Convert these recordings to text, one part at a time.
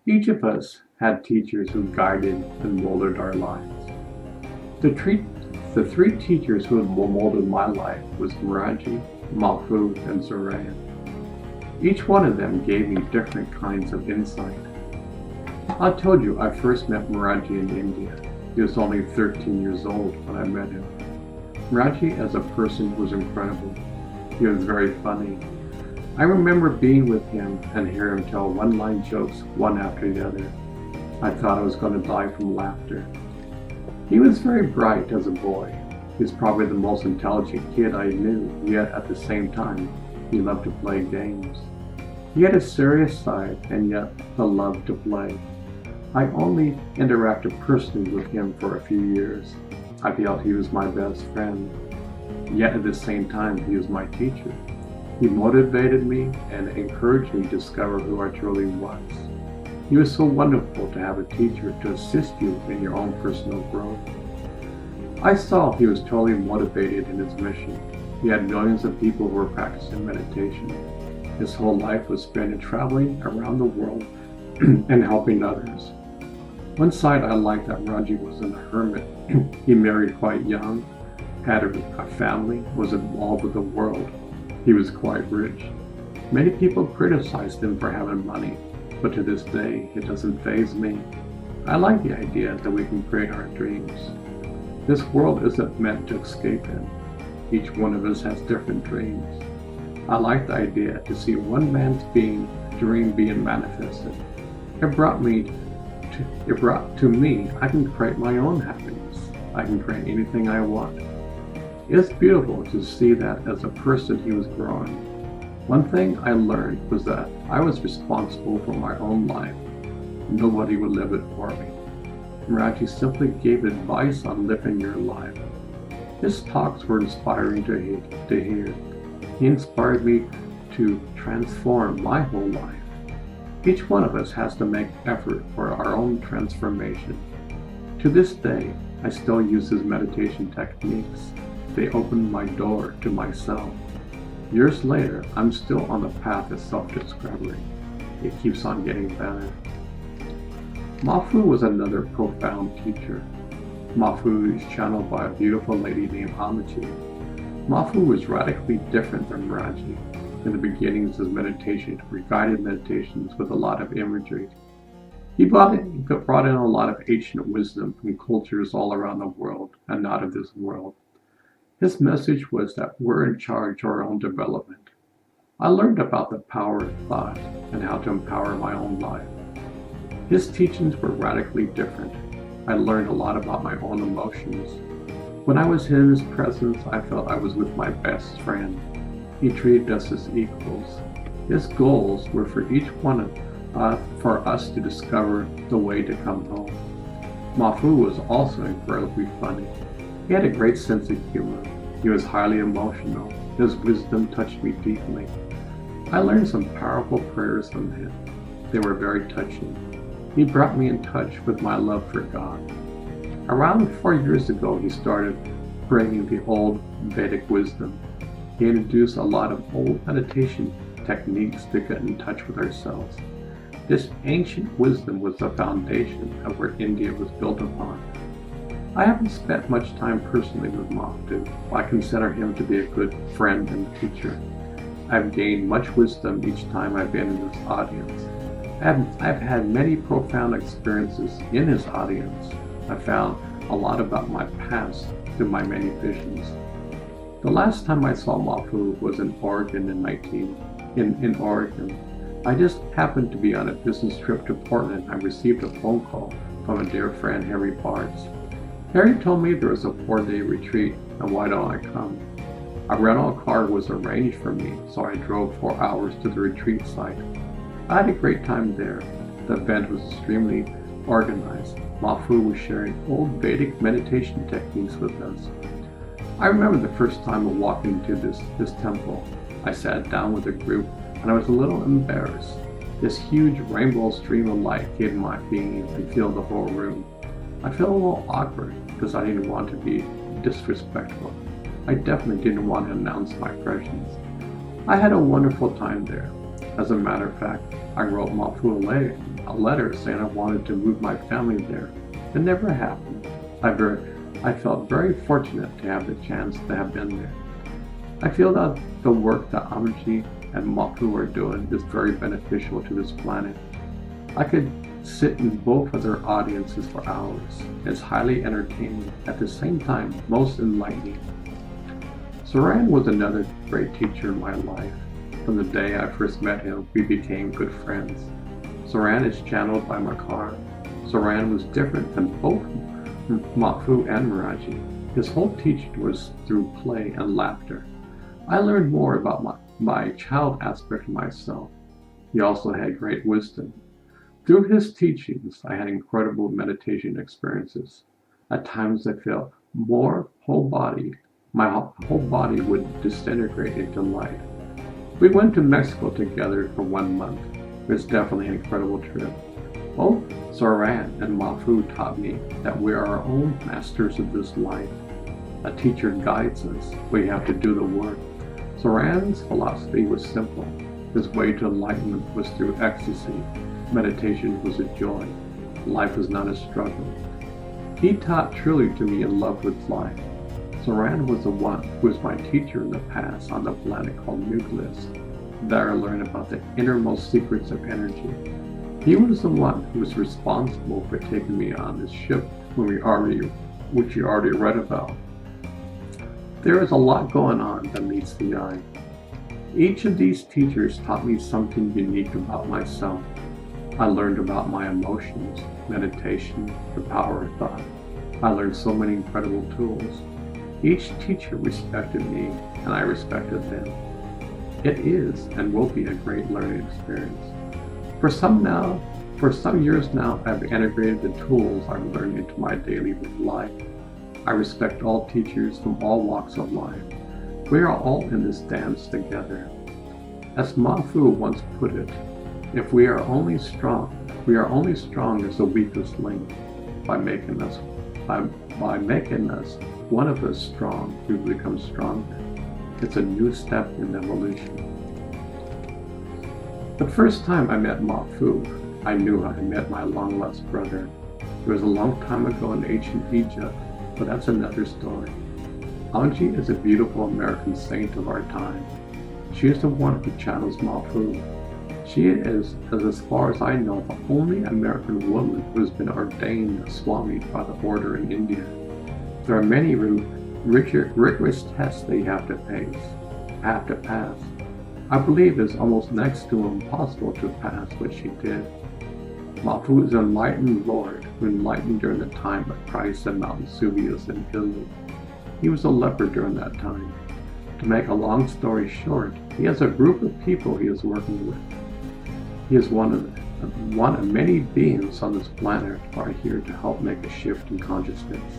Each of us had teachers who guided and molded our lives. The three teachers who had molded my life was Miraji, Mafu, and Zorayan. Each one of them gave me different kinds of insight. I told you I first met Miraji in India. He was only 13 years old when I met him. Miraji as a person was incredible. He was very funny. I remember being with him and hearing him tell one-line jokes one after the other. I thought I was going to die from laughter. He was very bright as a boy. He was probably the most intelligent kid I knew, yet at the same time, he loved to play games. He had a serious side and yet the love to play. I only interacted personally with him for a few years. I felt he was my best friend, yet at the same time he was my teacher. He motivated me and encouraged me to discover who I truly was. He was so wonderful to have a teacher to assist you in your own personal growth. I saw he was totally motivated in his mission. He had millions of people who were practicing meditation. His whole life was spent in traveling around the world and helping others. One side I liked that Raji wasn't a hermit. He married quite young, had a family, was involved with the world. He was quite rich. Many people criticized him for having money, but to this day, it doesn't faze me. I like the idea that we can create our dreams. This world isn't meant to escape in. Each one of us has different dreams. I like the idea to see one man's dream being manifested. It brought to me, I can create my own happiness. I can create anything I want. It's beautiful to see that as a person he was growing. One thing I learned was that I was responsible for my own life. Nobody would live it for me. Miraji simply gave advice on living your life. His talks were inspiring to hear. He inspired me to transform my whole life. Each one of us has to make effort for our own transformation. To this day, I still use his meditation techniques. They opened my door to myself. Years later, I'm still on the path of self-discovery. It keeps on getting better. Mafu was another profound teacher. Mafu is channeled by a beautiful lady named Amachi. Mafu was radically different than Miraji. In the beginnings of meditation, were guided meditations with a lot of imagery. He brought in a lot of ancient wisdom from cultures all around the world and not of this world. His message was that we're in charge of our own development. I learned about the power of thought and how to empower my own life. His teachings were radically different. I learned a lot about my own emotions. When I was in his presence, I felt I was with my best friend. He treated us as equals. His goals were for each one for us to discover the way to come home. Mafu was also incredibly funny. He had a great sense of humor. He was highly emotional. His wisdom touched me deeply. I learned some powerful prayers from him. They were very touching. He brought me in touch with my love for God. Around 4 years ago, he started bringing the old Vedic wisdom. He introduced a lot of old meditation techniques to get in touch with ourselves. This ancient wisdom was the foundation of where India was built upon. I haven't spent much time personally with Mahadev. I consider him to be a good friend and teacher. I've gained much wisdom each time I've been in his audience. I've had many profound experiences in his audience. I found a lot about my past through my many visions. The last time I saw Mafu was in Oregon in Oregon. I just happened to be on a business trip to Portland. I received a phone call from a dear friend, Harry Bartz. Harry told me there was a 4-day retreat, and why don't I come? A rental car was arranged for me, so I drove 4 hours to the retreat site. I had a great time there. The event was extremely organized. Mafu was sharing old Vedic meditation techniques with us. I remember the first time I walked into this temple. I sat down with a group and I was a little embarrassed. This huge rainbow stream of light came my being and filled the whole room. I felt a little awkward because I didn't want to be disrespectful. I definitely didn't want to announce my presence. I had a wonderful time there. As a matter of fact, I wrote Mafu a letter saying I wanted to move my family there. It never happened. I felt very fortunate to have the chance to have been there. I feel that the work that Amaji and Mafu are doing is very beneficial to this planet. I could sit in both of their audiences for hours. It's highly entertaining, at the same time most enlightening. Zoran was another great teacher in my life. From the day I first met him, we became good friends. Zoran is channeled by Makar. Zoran was different than both Mafu and Miraji. His whole teaching was through play and laughter. I learned more about my child aspect of myself. He also had great wisdom. Through his teachings, I had incredible meditation experiences. At times I felt my whole body would disintegrate into light. We went to Mexico together for 1 month. It was definitely an incredible trip. Both Zoran and Mafu taught me that we are our own masters of this life. A teacher guides us. We have to do the work. Zoran's philosophy was simple. His way to enlightenment was through ecstasy. Meditation was a joy. Life was not a struggle. He taught truly to be in love with life. Zoran was the one who was my teacher in the past on the planet called Nucleus. There I learned about the innermost secrets of energy. He was the one who was responsible for taking me on this ship which you already read about. There is a lot going on that meets the eye. Each of these teachers taught me something unique about myself. I learned about my emotions, meditation, the power of thought. I learned so many incredible tools. Each teacher respected me, and I respected them. It is and will be a great learning experience. For some years now, I've integrated the tools I've learned into my daily life. I respect all teachers from all walks of life. We are all in this dance together. As Mafu once put it, if we are only strong as the weakest link. By making us one of us strong, we become stronger. It's a new step in evolution. The first time I met Mafu, I knew I had met my long-lost brother. It was a long time ago in ancient Egypt, but that's another story. Anji is a beautiful American saint of our time. She is the one who channels Mafu. She is, as far as I know, the only American woman who has been ordained a Swami by the order in India. There are many rigorous tests that you have to pass. I believe it's almost next to impossible to pass what she did. Mafu is an enlightened Lord who enlightened during the time of Christ at Mount Vesuvius in Italy. He was a leper during that time. To make a long story short, he has a group of people he is working with. He is one of many beings on this planet who are here to help make a shift in consciousness.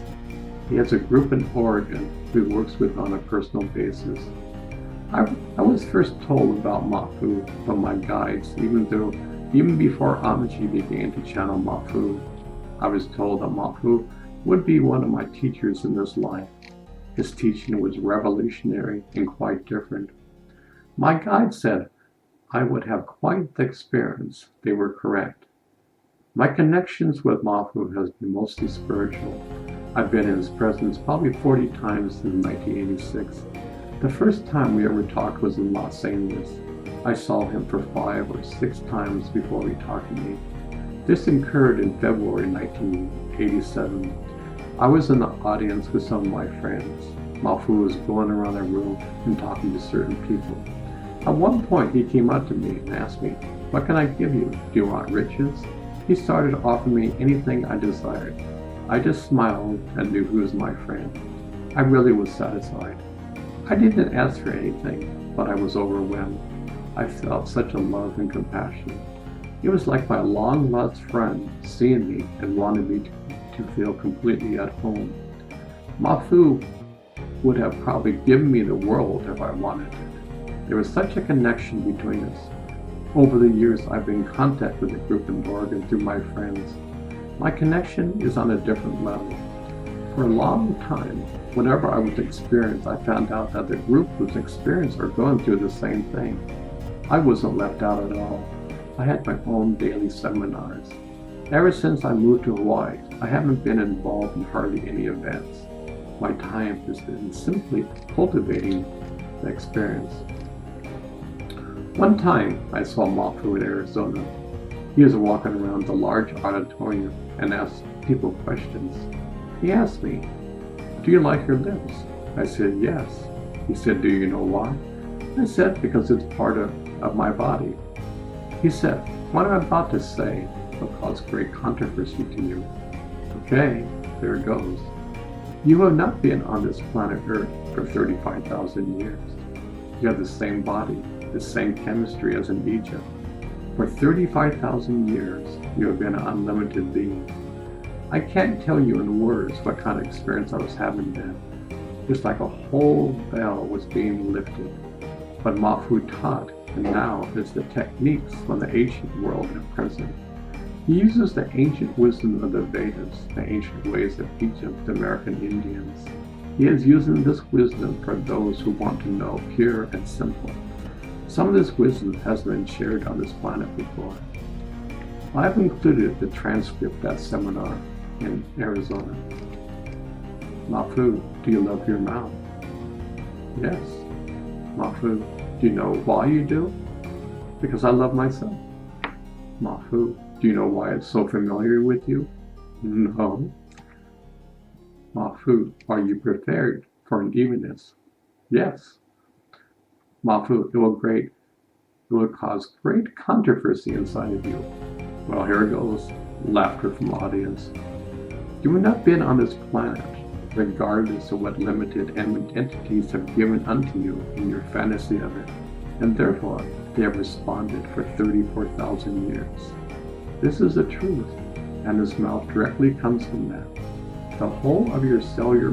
He has a group in Oregon who he works with on a personal basis. I was first told about Mafu from my guides, even before Amaji began to channel Mafu. I was told that Mafu would be one of my teachers in this life. His teaching was revolutionary and quite different. My guide said I would have quite the experience. They were correct. My connections with Mafu has been mostly spiritual. I've been in his presence probably 40 times since 1986. The first time we ever talked was in Los Angeles. I saw him for 5 or 6 times before he talked to me. This occurred in February 1987. I was in the audience with some of my friends. Mafu was going around the room and talking to certain people. At one point, he came up to me and asked me, "What can I give you? Do you want riches?" He started offering me anything I desired. I just smiled and knew he was my friend. I really was satisfied. I didn't ask for anything, but I was overwhelmed. I felt such a love and compassion. It was like my long-lost friend seeing me and wanted me to feel completely at home. Mafu would have probably given me the world if I wanted it. There was such a connection between us. Over the years, I've been in contact with the group in Oregon through my friends. My connection is on a different level. For a long time, whenever I was experienced, I found out that the group was experienced or going through the same thing. I wasn't left out at all. I had my own daily seminars. Ever since I moved to Hawaii, I haven't been involved in hardly any events. My time has been simply cultivating the experience. One time, I saw Mafu in Arizona. He was walking around the large auditorium and asked people questions. He asked me, "Do you like your lips?" I said, "Yes." He said, "Do you know why?" I said, "Because it's part of my body." He said, "What I'm about to say will cause great controversy to you." Okay, there it goes. You have not been on this planet Earth for 35,000 years. You have the same body, the same chemistry as in Egypt. For 35,000 years, you have been an unlimited being. I can't tell you in words what kind of experience I was having then. It's like a whole bell was being lifted. But Mafu taught, and now is the techniques from the ancient world and present. He uses the ancient wisdom of the Vedas, the ancient ways of Egypt, the American Indians. He is using this wisdom for those who want to know pure and simple. Some of this wisdom has been shared on this planet before. I've included the transcript of that seminar in Arizona. Mafu, do you love your mouth? Yes. Mafu, do you know why you do? Because I love myself. Mafu, do you know why it's so familiar with you? No. Mafu, are you prepared for an evenness? Yes. Mafu, it will cause great controversy inside of you. Well, here it goes. Laughter from the audience. You have not been on this planet, regardless of what limited entities have given unto you in your fantasy of it, and therefore they have responded for 34,000 years. This is the truth, and this mouth directly comes from that. The whole of your cellular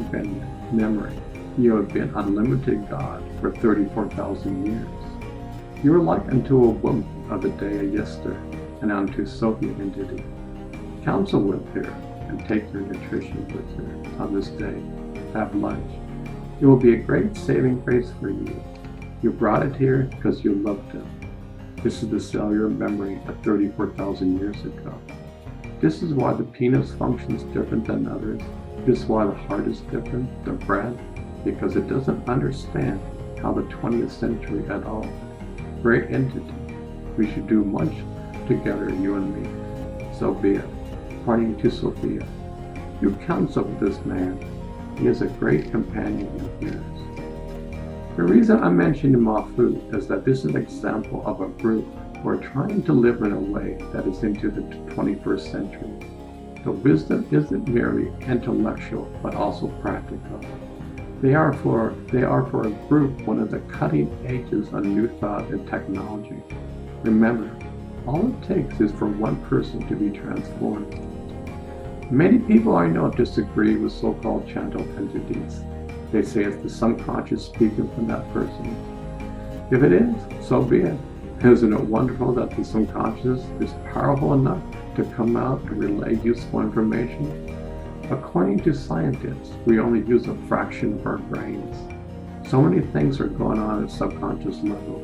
memory, you have been unlimited God for 34,000 years. You are like unto a woman of the day of yester, and unto Sophia entity. Counsel with her, and take your nutrition with her on this day. Have lunch. It will be a great saving grace for you. You brought it here because you loved it. This is the cellular memory of 34,000 years ago. This is why the penis functions different than others. This is why the heart is different, the breath, because it doesn't understand how the 20th century at all. Great entity. We should do much together, you and me. So be it. Pointing to Sophia. You counsel with this man. He is a great companion of yours. The reason I'm mentioning Mafu is that this is an example of a group who are trying to live in a way that is into the 21st century. The wisdom isn't merely intellectual, but also practical. They are for a group one of the cutting edges of new thought and technology. Remember, all it takes is for one person to be transformed. Many people I know disagree with so-called channel entities. They say it's the subconscious speaking from that person. If it is, so be it. Isn't it wonderful that the subconscious is powerful enough to come out and relay useful information? According to scientists, we only use a fraction of our brains. So many things are going on at subconscious level.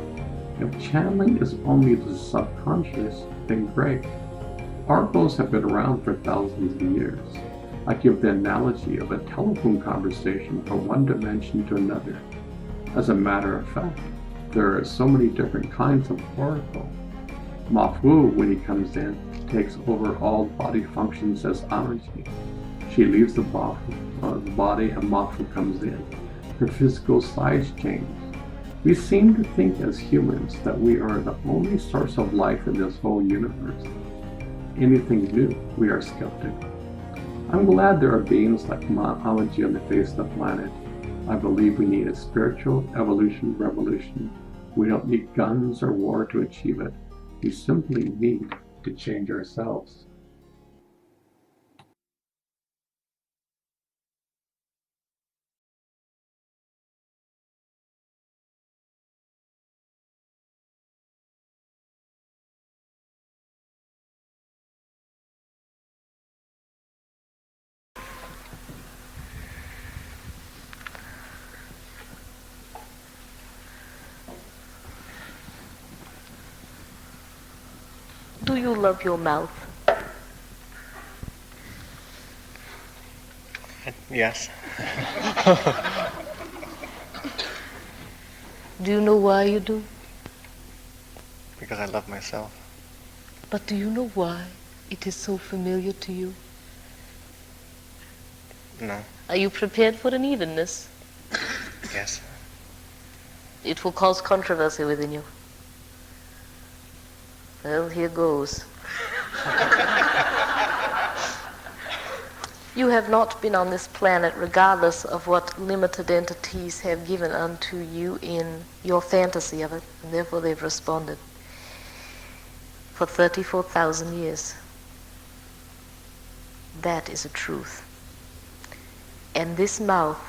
If channeling is only the subconscious, then great. Oracles have been around for thousands of years. I give the analogy of a telephone conversation from one dimension to another. As a matter of fact, there are so many different kinds of oracle. Mafu, when he comes in, takes over all body functions as energy. She leaves the body and Mafu comes in. Her physical size change. We seem to think as humans that we are the only source of life in this whole universe. Anything new, we are skeptical. I'm glad there are beings like Ma'alaji on the face of the planet. I believe we need a spiritual evolution revolution. We don't need guns or war to achieve it. We simply need to change ourselves. Do you love your mouth? Yes. Do you know why you do? Because I love myself. But do you know why it is so familiar to you? No. Are you prepared for an evenness? Yes. It will cause controversy within you. Well, here goes. You have not been on this planet regardless of what limited entities have given unto you in your fantasy of it, and therefore they've responded for 34,000 years. That is a truth. And this mouth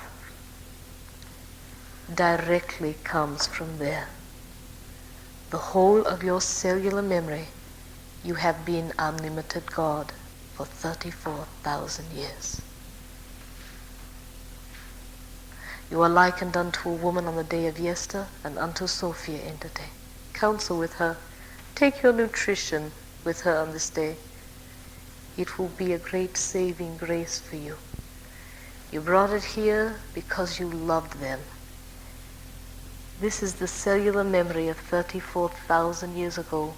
directly comes from there. The whole of your cellular memory, you have been unlimited God for 34,000 years. You are likened unto a woman on the day of Yester and unto Sophia entity. Counsel with her. Take your nutrition with her on this day. It will be a great saving grace for you. You brought it here because you loved them. This is the cellular memory of 34,000 years ago.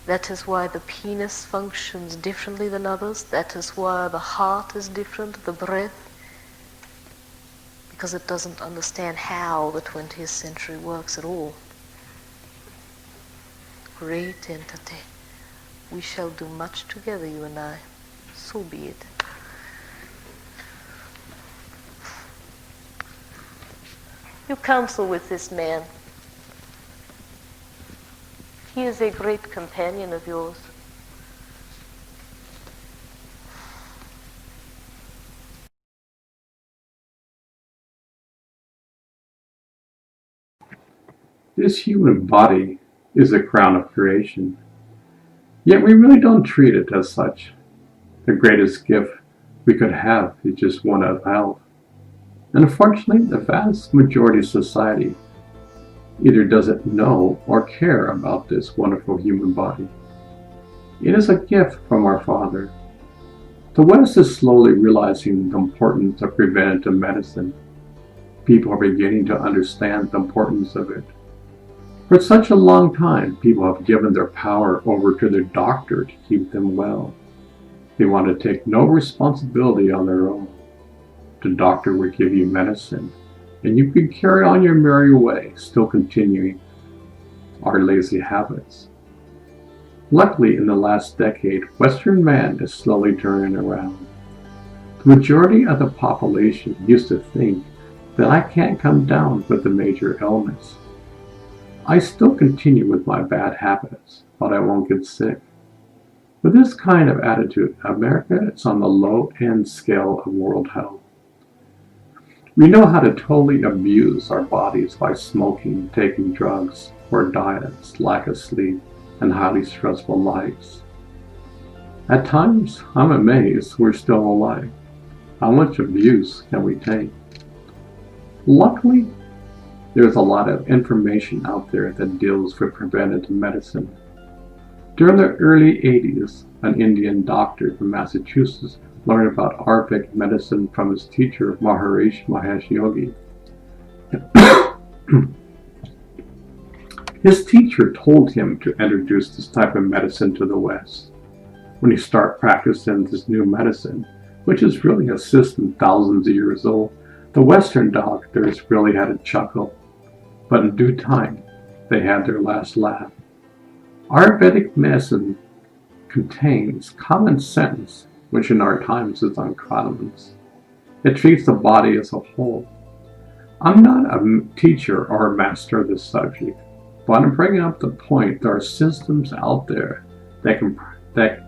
That is why the penis functions differently than others. That is why the heart is different, the breath, because it doesn't understand how the 20th century works at all. Great entity. We shall do much together, you and I. So be it. You counsel with this man. He is a great companion of yours. This human body is a crown of creation, yet we really don't treat it as such. The greatest gift we could have is just one of health. And unfortunately, the vast majority of society either doesn't know or care about this wonderful human body. It is a gift from our Father. The West is slowly realizing the importance of preventive medicine. People are beginning to understand the importance of it. For such a long time, people have given their power over to their doctor to keep them well. They want to take no responsibility on their own. The doctor will give you medicine, and you can carry on your merry way, still continuing our lazy habits. Luckily, in the last decade, Western man is slowly turning around. The majority of the population used to think that I can't come down with a major illness. I still continue with my bad habits, but I won't get sick. With this kind of attitude, America is on the low-end scale of world health. We know how to totally abuse our bodies by smoking, taking drugs, poor diets, lack of sleep, and highly stressful lives. At times, I'm amazed we're still alive. How much abuse can we take? Luckily, there's a lot of information out there that deals with preventative medicine. During the early 80s, an Indian doctor from Massachusetts learned about Ayurvedic medicine from his teacher, Maharishi Mahesh Yogi. His teacher told him to introduce this type of medicine to the West. When he started practicing this new medicine, which is really a system thousands of years old, the Western doctors really had a chuckle. But in due time, they had their last laugh. Ayurvedic medicine contains common sense, which in our times is uncommon. It treats the body as a whole. I'm not a teacher or a master of this subject, but I'm bringing up the point there are systems out there that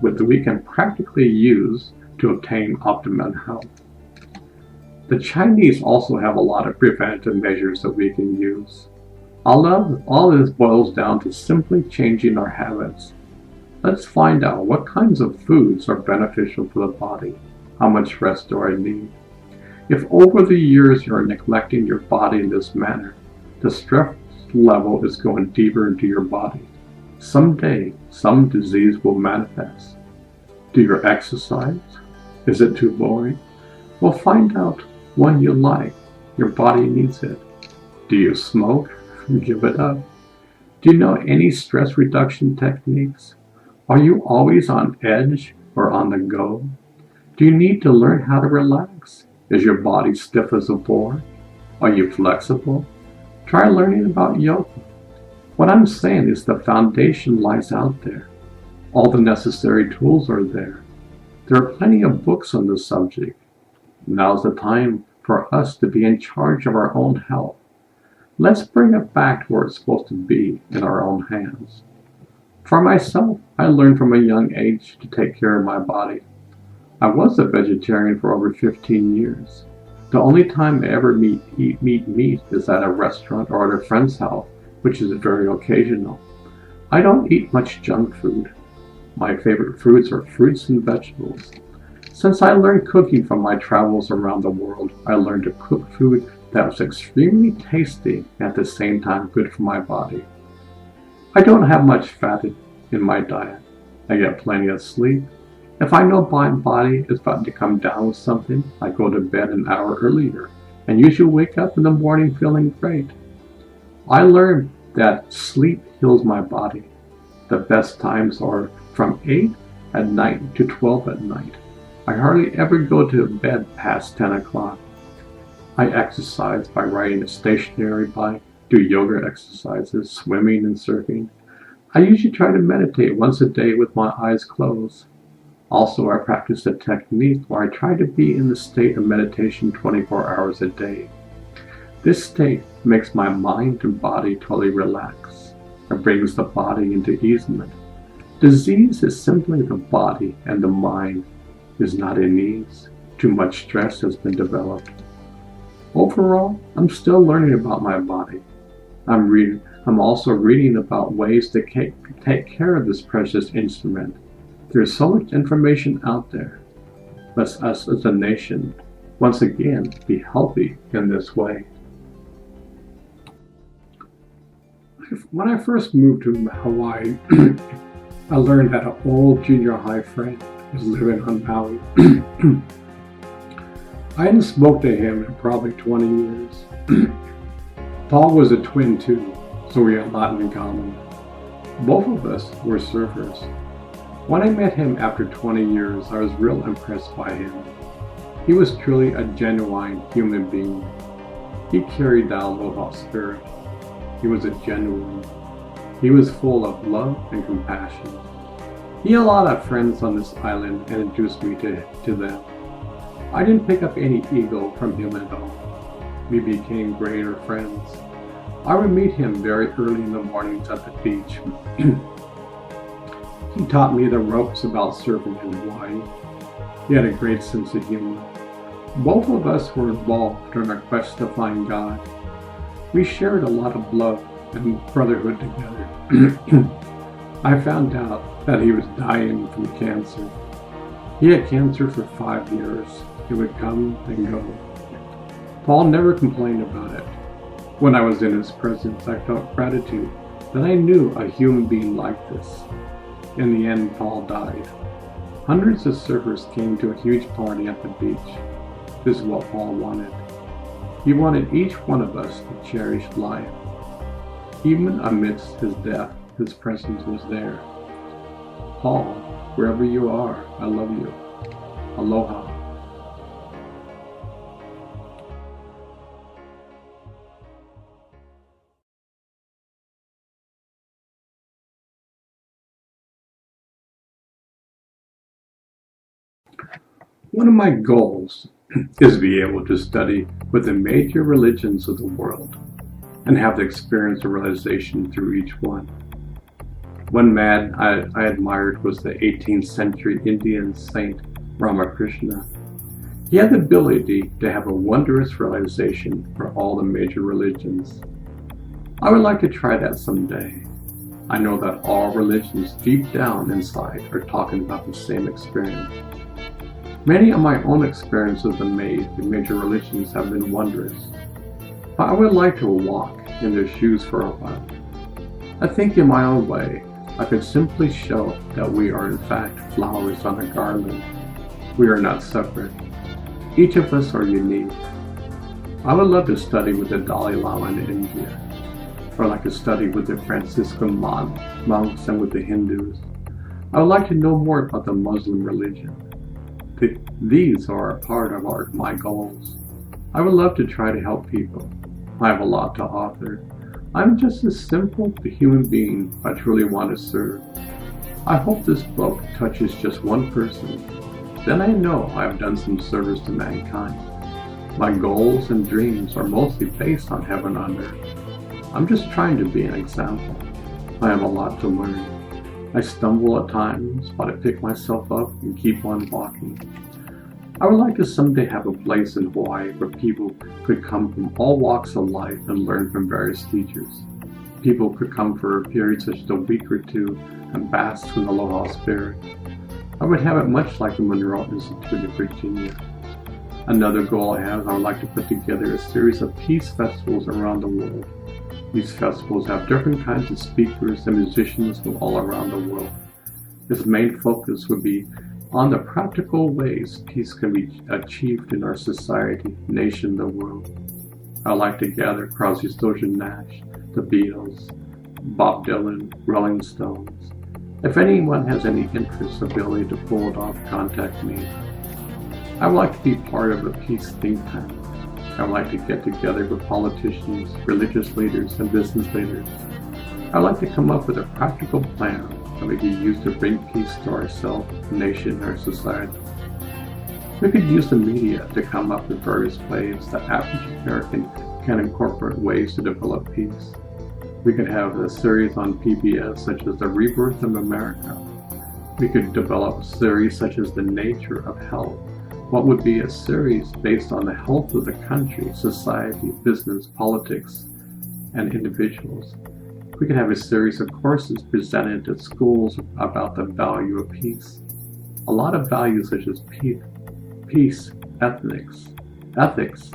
we can practically use to obtain optimum health. The Chinese also have a lot of preventative measures that we can use. All this boils down to simply changing our habits. Let's find out what kinds of foods are beneficial for the body. How much rest do I need? If over the years you're neglecting your body in this manner, the stress level is going deeper into your body. Someday, some disease will manifest. Do you exercise? Is it too boring? Well, find out one you like. Your body needs it. Do you smoke? Give it up. Do you know any stress reduction techniques? Are you always on edge or on the go? Do you need to learn how to relax? Is your body stiff as a board? Are you flexible? Try learning about yoga. What I'm saying is the foundation lies out there. All the necessary tools are there. There are plenty of books on the subject. Now's the time for us to be in charge of our own health. Let's bring it back to where it's supposed to be, in our own hands. For myself, I learned from a young age to take care of my body. I was a vegetarian for over 15 years. The only time I ever eat meat is at a restaurant or at a friend's house, which is very occasional. I don't eat much junk food. My favorite foods are fruits and vegetables. Since I learned cooking from my travels around the world, I learned to cook food that was extremely tasty and at the same time good for my body. I don't have much fat in my diet. I get plenty of sleep. If I know my body is about to come down with something, I go to bed an hour earlier and usually wake up in the morning feeling great. I learned that sleep heals my body. The best times are from 8 at night to 12 at night. I hardly ever go to bed past 10 o'clock. I exercise by riding a stationary bike, do yoga exercises, swimming and surfing. I usually try to meditate once a day with my eyes closed. Also, I practice a technique where I try to be in the state of meditation 24 hours a day. This state makes my mind and body totally relax. It brings the body into easement. Disease is simply the body, and the mind is not in ease. Too much stress has been developed. Overall, I'm still learning about my body. I'm also reading about ways to take care of this precious instrument. There's so much information out there. Let's us as a nation, once again, be healthy in this way. When I first moved to Hawaii, I learned that an old junior high friend was living on Maui. I hadn't spoke to him in probably 20 years. Paul was a twin too, so we had a lot in common. Both of us were surfers. When I met him after 20 years, I was real impressed by him. He was truly a genuine human being. He carried that aloha spirit. He was a genuine. He was full of love and compassion. He had a lot of friends on this island and introduced me to them. I didn't pick up any ego from him at all. We became greater friends. I would meet him very early in the mornings at the beach. He taught me the ropes about surfing in Hawaii. He had a great sense of humor. Both of us were involved during our quest to find God. We shared a lot of love and brotherhood together. I found out that he was dying from cancer. He had cancer for 5 years. It would come and go. Paul never complained about it. When I was in his presence, I felt gratitude that I knew a human being like this. In the end, Paul died. Hundreds of surfers came to a huge party at the beach. This is what Paul wanted. He wanted each one of us to cherish life. Even amidst his death, his presence was there. Paul, wherever you are, I love you. Aloha. One of my goals is to be able to study with the major religions of the world and have the experience of realization through each one. One man I admired was the 18th century Indian saint Ramakrishna. He had the ability to have a wondrous realization for all the major religions. I would like to try that someday. I know that all religions deep down inside are talking about the same experience. Many of my own experiences with the major religions have been wondrous, but I would like to walk in their shoes for a while. I think in my own way, I could simply show that we are in fact flowers on a garland. We are not separate. Each of us are unique. I would love to study with the Dalai Lama in India, or like to study with the Franciscan monks and with the Hindus. I would like to know more about the Muslim religion. These are a part of my goals. I would love to try to help people. I have a lot to offer. I'm just a simple human being I truly want to serve. I hope this book touches just one person. Then I know I have done some service to mankind. My goals and dreams are mostly based on heaven on earth. I'm just trying to be an example. I have a lot to learn. I stumble at times, but I pick myself up and keep on walking. I would like to someday have a place in Hawaii where people could come from all walks of life and learn from various teachers. People could come for a period such as a week or two and bask in the aloha spirit. I would have it much like the Monroe Institute in Virginia. Another goal I have is I would like to put together a series of peace festivals around the world. These festivals have different kinds of speakers and musicians from all around the world. Its main focus would be on the practical ways peace can be achieved in our society, nation, the world. I like to gather Crosby, Stills and Nash, the Beatles, Bob Dylan, Rolling Stones. If anyone has any interest or ability to pull it off, contact me. I would like to be part of a peace think tank. I would like to get together with politicians, religious leaders, and business leaders. I would like to come up with a practical plan that we can use to bring peace to ourselves, nation, our society. We could use the media to come up with various ways that average American can incorporate ways to develop peace. We could have a series on PBS such as The Rebirth of America. We could develop a series such as The Nature of Health. What would be a series based on the health of the country, society, business, politics, and individuals. We could have a series of courses presented at schools about the value of peace. A lot of values such as peace, ethics,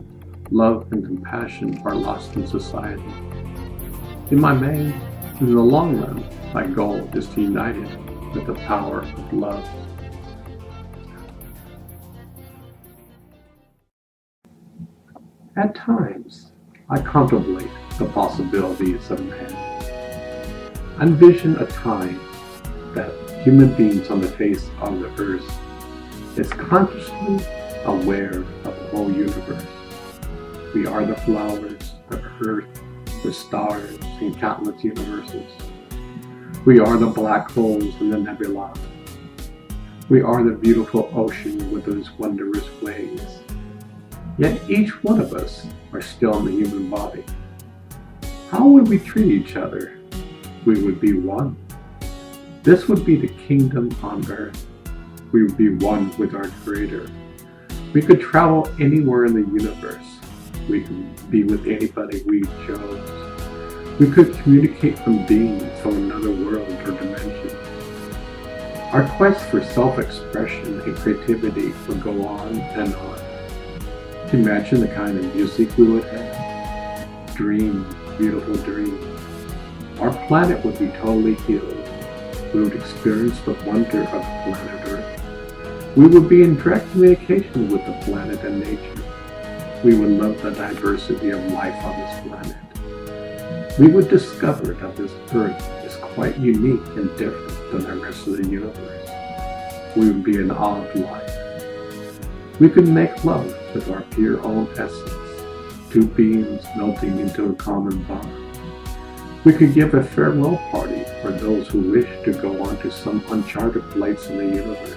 love, and compassion are lost in society. In the long run, my goal is to unite it with the power of love. At times, I contemplate the possibilities of man. I envision a time that human beings on the face of the earth is consciously aware of the whole universe. We are the flowers, the earth, the stars, and countless universes. We are the black holes in the nebula. We are the beautiful ocean with those wondrous waves. Yet each one of us are still in the human body. How would we treat each other? We would be one. This would be the kingdom on earth. We would be one with our Creator. We could travel anywhere in the universe. We could be with anybody we chose. We could communicate from beings from another world or dimension. Our quest for self-expression and creativity would go on and on. Imagine the kind of music we would have. Dreams, beautiful dreams. Our planet would be totally healed. We would experience the wonder of planet Earth. We would be in direct communication with the planet and nature. We would love the diversity of life on this planet. We would discover that this Earth is quite unique and different than the rest of the universe. We would be in awe of life. We could make love with our pure own essence, two beings melting into a common bond. We could give a farewell party for those who wish to go on to some uncharted place in the universe.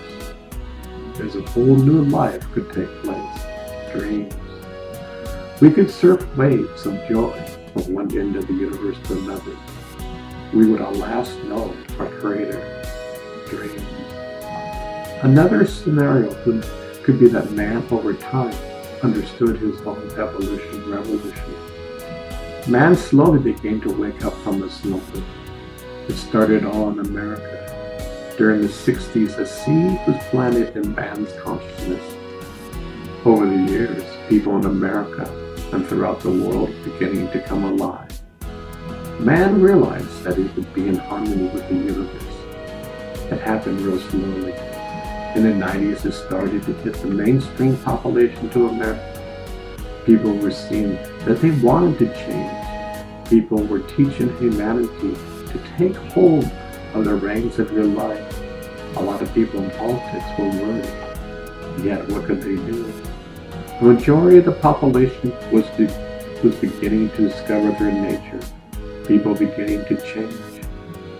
There's a whole new life could take place, dreams. We could surf waves of joy from one end of the universe to another. We would at last know our Creator, dreams. Another scenario could be that man over time understood his own revolution. Man slowly began to wake up from the slumber. It started all in America. During the 60s, a seed was planted in man's consciousness. Over the years, people in America and throughout the world are beginning to come alive. Man realized that he would be in harmony with the universe. It happened real slowly. In the 90s, it started to hit the mainstream population to America. People were seeing that they wanted to change. People were teaching humanity to take hold of the reins of your life. A lot of people in politics were worried. Yet what could they do? The majority of the population was beginning to discover their nature. People beginning to change.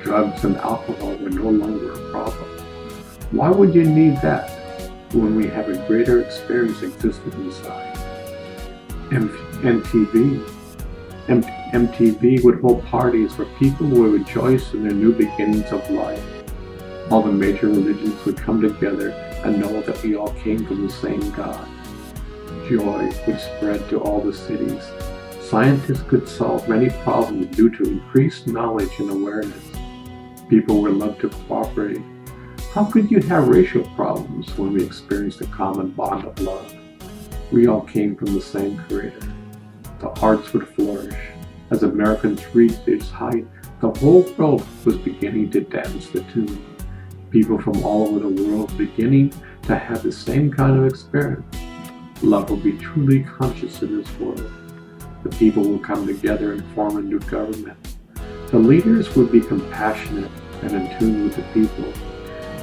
Drugs and alcohol were no longer a problem. Why would you need that when we have a greater experience existing inside? MTV would hold parties where people would rejoice in their new beginnings of life. All the major religions would come together and know that we all came from the same God. Joy would spread to all the cities. Scientists could solve many problems due to increased knowledge and awareness. People would love to cooperate. How could you have racial problems when we experienced a common bond of love? We all came from the same Creator. The arts would flourish. As Americans reached its height, the whole world was beginning to dance the tune. People from all over the world beginning to have the same kind of experience. Love will be truly conscious in this world. The people will come together and form a new government. The leaders would be compassionate and in tune with the people.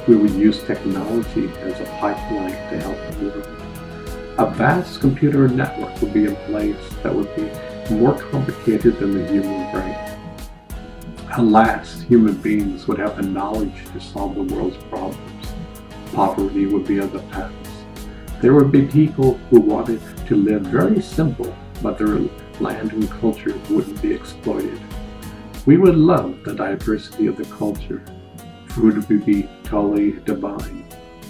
We would use technology as a pipeline to help the world. A vast computer network would be in place that would be more complicated than the human brain. At last, human beings would have the knowledge to solve the world's problems. Poverty would be of the past. There would be people who wanted to live very simple, but their land and culture wouldn't be exploited. We would love the diversity of the culture. Food would be totally divine.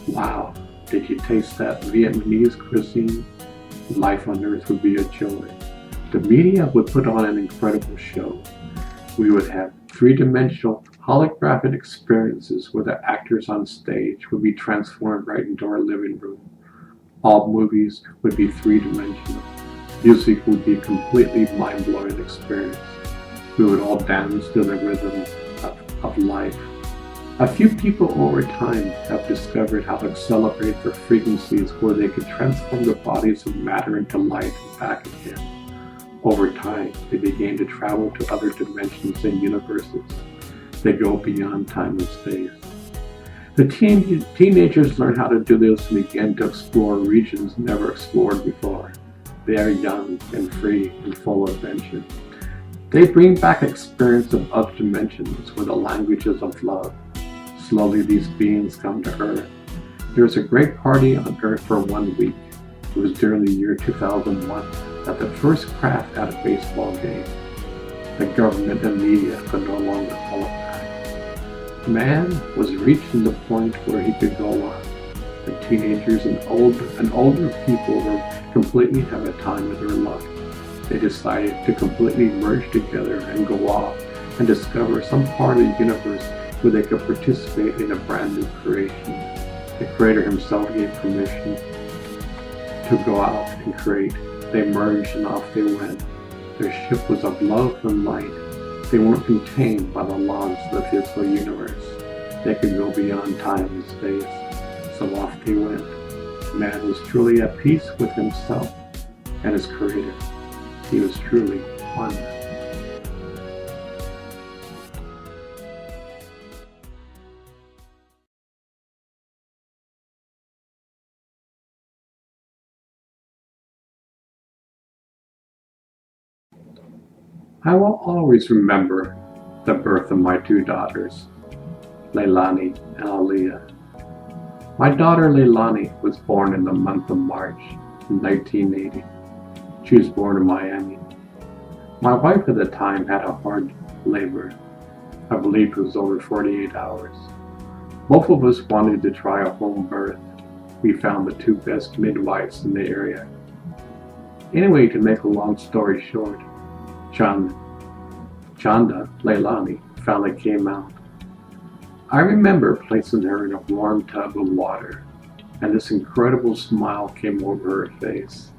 Wow, did you taste that Vietnamese cuisine? Life on Earth would be a joy. The media would put on an incredible show. We would have three-dimensional holographic experiences where the actors on stage would be transformed right into our living room. All movies would be three-dimensional. Music would be a completely mind-blowing experience. We would all dance to the rhythm of life. A few people over time have discovered how to celebrate their frequencies where they could transform the bodies of matter into light and back again. Over time, they began to travel to other dimensions and universes. They go beyond time and space. The teenagers learn how to do this and begin to explore regions never explored before. They are young and free and full of adventure. They bring back experience of other dimensions with the languages of love. Slowly these beings come to Earth. There was a great party on Earth for 1 week. It was during the year 2001 that the first craft at a baseball game. The government and media could no longer hold it back. Man was reaching the point where he could go on. The teenagers and older people were completely have a time of their life. They decided to completely merge together and go off and discover some part of the universe where they could participate in a brand new creation. The Creator himself gave permission to go out and create. They merged and off they went. Their ship was of love and light. They weren't contained by the laws of the physical universe. They could go beyond time and space. So off they went. Man was truly at peace with himself and his Creator. He was truly one. I will always remember the birth of my two daughters, Leilani and Aliyah. My daughter Leilani was born in the month of March in 1980. She was born in Miami. My wife at the time had a hard labor. I believe it was over 48 hours. Both of us wanted to try a home birth. We found the two best midwives in the area. Anyway, to make a long story short, Chanda Leilani finally came out. I remember placing her in a warm tub of water, and this incredible smile came over her face.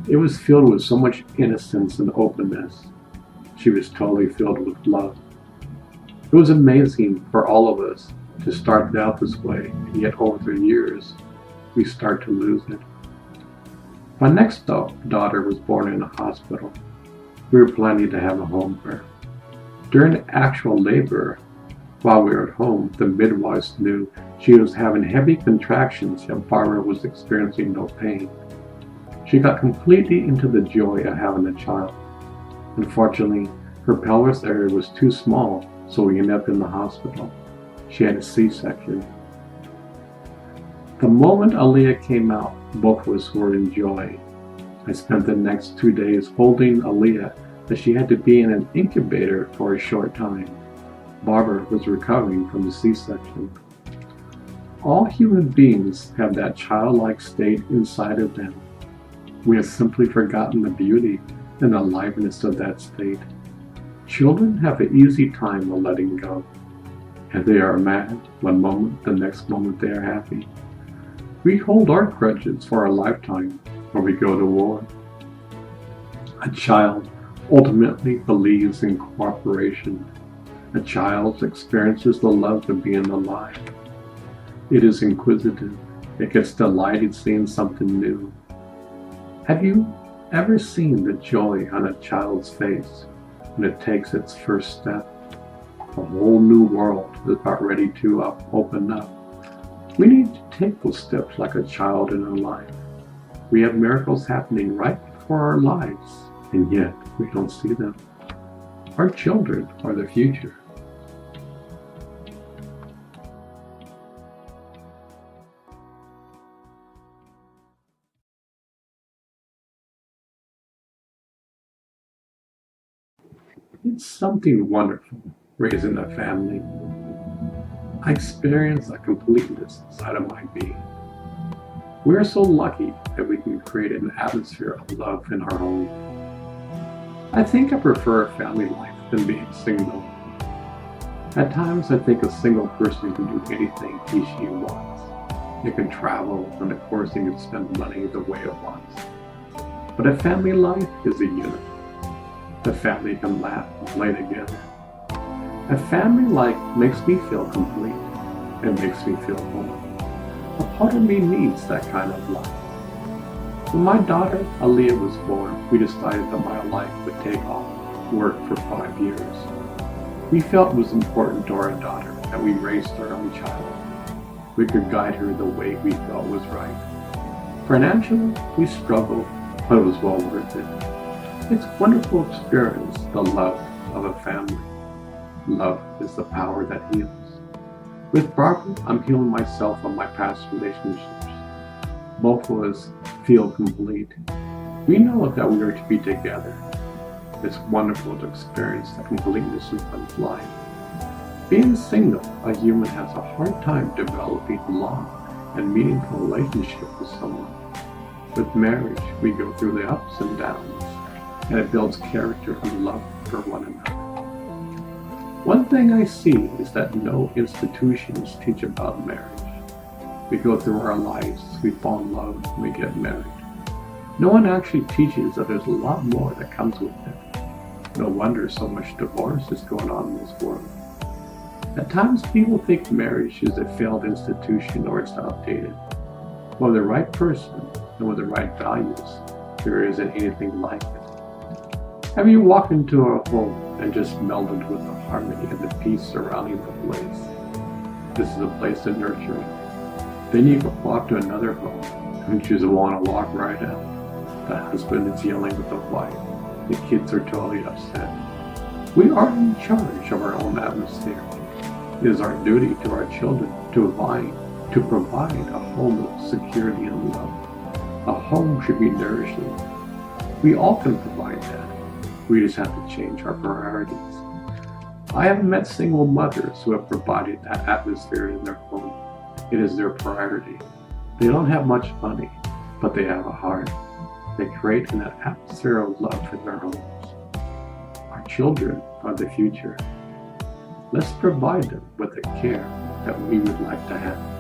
It was filled with so much innocence and openness. She was totally filled with love. It was amazing for all of us to start out this way, and yet over the years, we start to lose it. My next daughter was born in a hospital. We were planning to have a home birth. During actual labor, while we were at home, the midwives knew she was having heavy contractions and Barbara was experiencing no pain. She got completely into the joy of having a child. Unfortunately, her pelvis area was too small, so we ended up in the hospital. She had a C-section. The moment Aaliyah came out, both of us were in joy. I spent the next 2 days holding Aaliyah as she had to be in an incubator for a short time. Barbara was recovering from the C-section. All human beings have that childlike state inside of them. We have simply forgotten the beauty and aliveness of that state. Children have an easy time of letting go. And they are mad one moment, the next moment they are happy. We hold our grudges for a lifetime when we go to war. A child ultimately believes in cooperation. A child experiences the love of being alive. It is inquisitive. It gets delighted seeing something new. Have you ever seen the joy on a child's face when it takes its first step? A whole new world is about ready to open up. We need to take those steps like a child in our life. We have miracles happening right before our lives, and yet we don't see them. Our children are the future. It's something wonderful raising a family. I experience a completeness inside of my being. We are so lucky that we can create an atmosphere of love in our home. I think I prefer a family life than being single. At times I think a single person can do anything he wants. They can travel, and of course they can spend money the way it wants. But a family life is a unit. The family can laugh and play together. A family life makes me feel complete. It makes me feel home. A part of me needs that kind of life. When my daughter Aaliyah was born, we decided that my life would take off work for 5 years. We felt it was important to our daughter that we raised our own child. We could guide her the way we felt was right. Financially, we struggled, but it was well worth it. It's a wonderful experience, the love of a family. Love is the power that heals. With Barbara, I'm healing myself on my past relationships. Both of us feel complete. We know that we are to be together. It's wonderful to experience the completeness in one's life. Being single, a human has a hard time developing a long and meaningful relationship with someone. With marriage, we go through the ups and downs, and it builds character and love for one another. One thing I see is that no institutions teach about marriage. We go through our lives, we fall in love, and we get married. No one actually teaches that there's a lot more that comes with it. No wonder so much divorce is going on in this world. At times people think marriage is a failed institution or it's outdated. Well, with the right person and with the right values, there isn't anything like it. Have you walked into a home and just melded with the harmony and the peace surrounding the place? This is a place of nurturing. Then you can walk to another home and you just want to walk right out. The husband is yelling at the wife. The kids are totally upset. We are in charge of our own atmosphere. It is our duty to our children to provide a home of security and love. A home should be nourishing. We all can provide that. We just have to change our priorities. I have met single mothers who have provided that atmosphere in their home. It is their priority. They don't have much money, but they have a heart. They create an atmosphere of love in their homes. Our children are the future. Let's provide them with the care that we would like to have.